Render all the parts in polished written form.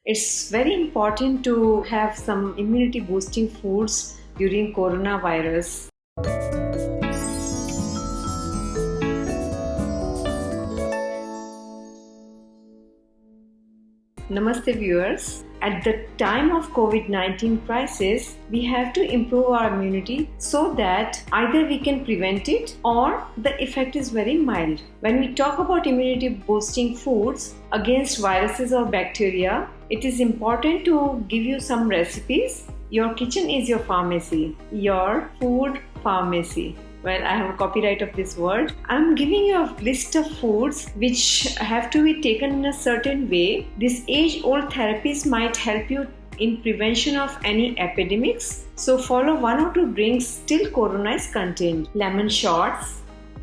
It's very important to have some immunity boosting foods during coronavirus. Namaste viewers. At the time of COVID-19 crisis, we have to improve our immunity so that either we can prevent it or the effect is very mild. When we talk about immunity boosting foods against viruses or bacteria, it is important to give you some recipes. Your kitchen is your pharmacy, your food pharmacy. Well, I have a copyright of this word. I'm giving you a list of foods which have to be taken in a certain way. These age-old therapies might help you in prevention of any epidemics. So follow one or two drinks till corona is contained. Lemon shots.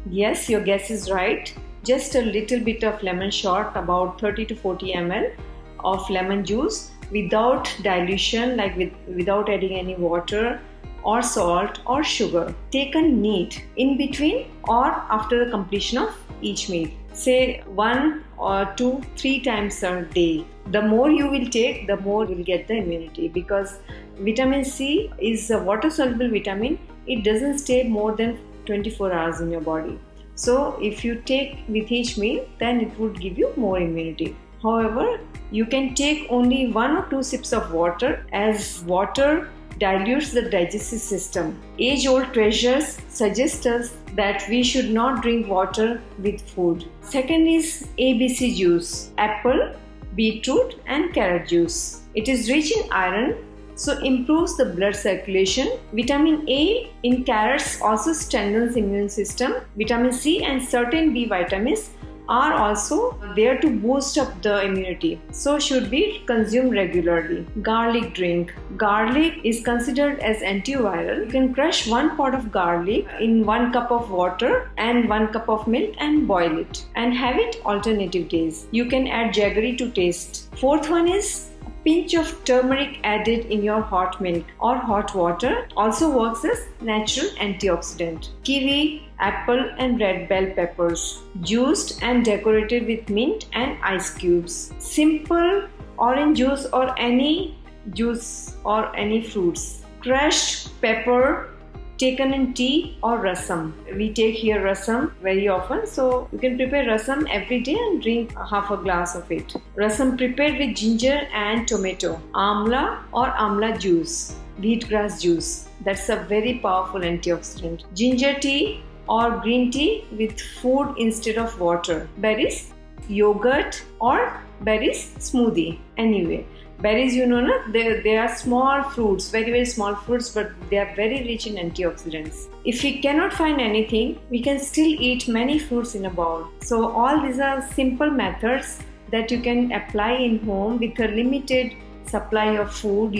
Yes, your guess is right. Just a little bit of lemon shot, about 30 to 40 ml of lemon juice without dilution, like without adding any water or salt or sugar, taken neat in between or after the completion of each meal. Say 1 or 2, 3 times a day. The more you will take, the more you will get the immunity, because vitamin C is a water-soluble vitamin. It doesn't stay more than 24 hours in your body. So if you take with each meal, then it would give you more immunity. However, you can take only 1 or 2 sips of water, as water dilutes the digestive system. Age-old treasures suggest us that we should not drink water with food. Second is ABC juice, apple, beetroot and carrot juice. It is rich in iron, so improves the blood circulation. Vitamin A in carrots also strengthens the immune system. Vitamin C and certain B vitamins are also there to boost up the immunity, so should be consumed regularly. Garlic drink. Garlic is considered as antiviral. You can crush 1 pod of garlic in 1 cup of water and 1 cup of milk and boil it and have it alternative days. You can add jaggery to taste. Fourth one is a pinch of turmeric added in your hot milk or hot water, also works as natural antioxidant. Kiwi, apple and red bell peppers, juiced and decorated with mint and ice cubes. Simple orange juice or any juice or any fruits. Crushed pepper taken in tea or rasam. We take here rasam very often, so you can prepare rasam every day and drink half a glass of it. Rasam prepared with ginger and tomato. Amla or amla juice, wheatgrass juice. That's a very powerful antioxidant. Ginger tea or green tea with food instead of water. Berries, yogurt or berries smoothie. Anyway, berries, you know, they are small fruits, very small fruits, but they are very rich in antioxidants. If we cannot find anything, we can still eat many fruits in a bowl. So all these are simple methods that you can apply in home with a limited supply of food,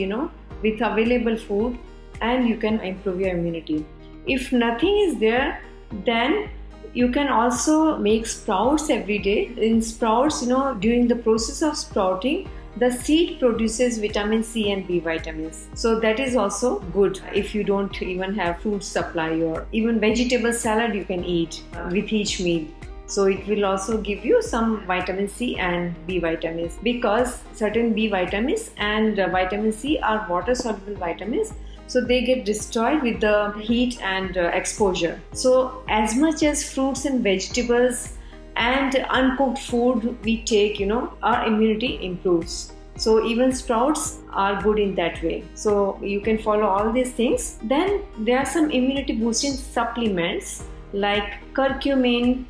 with available food, and you can improve your immunity. If nothing is there, then you can also make sprouts every day. In sprouts, during the process of sprouting, the seed produces vitamin C and B vitamins. So that is also good if you don't even have food supply, or even vegetable salad you can eat with each meal. So it will also give you some vitamin C and B vitamins, because certain B vitamins and vitamin C are water soluble vitamins. So they get destroyed with the heat and exposure. So as much as fruits and vegetables and uncooked food we take, our immunity improves. So even sprouts are good in that way. So you can follow all these things. Then there are some immunity boosting supplements like curcumin,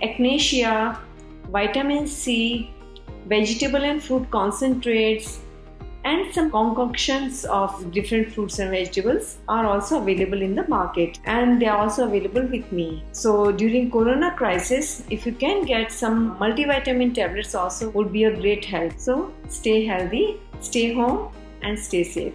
echinacea, vitamin C, vegetable and fruit concentrates, and some concoctions of different fruits and vegetables are also available in the market, and they are also available with me. So during corona crisis, if you can get some multivitamin tablets also, would be a great help. So stay healthy, stay home and stay safe.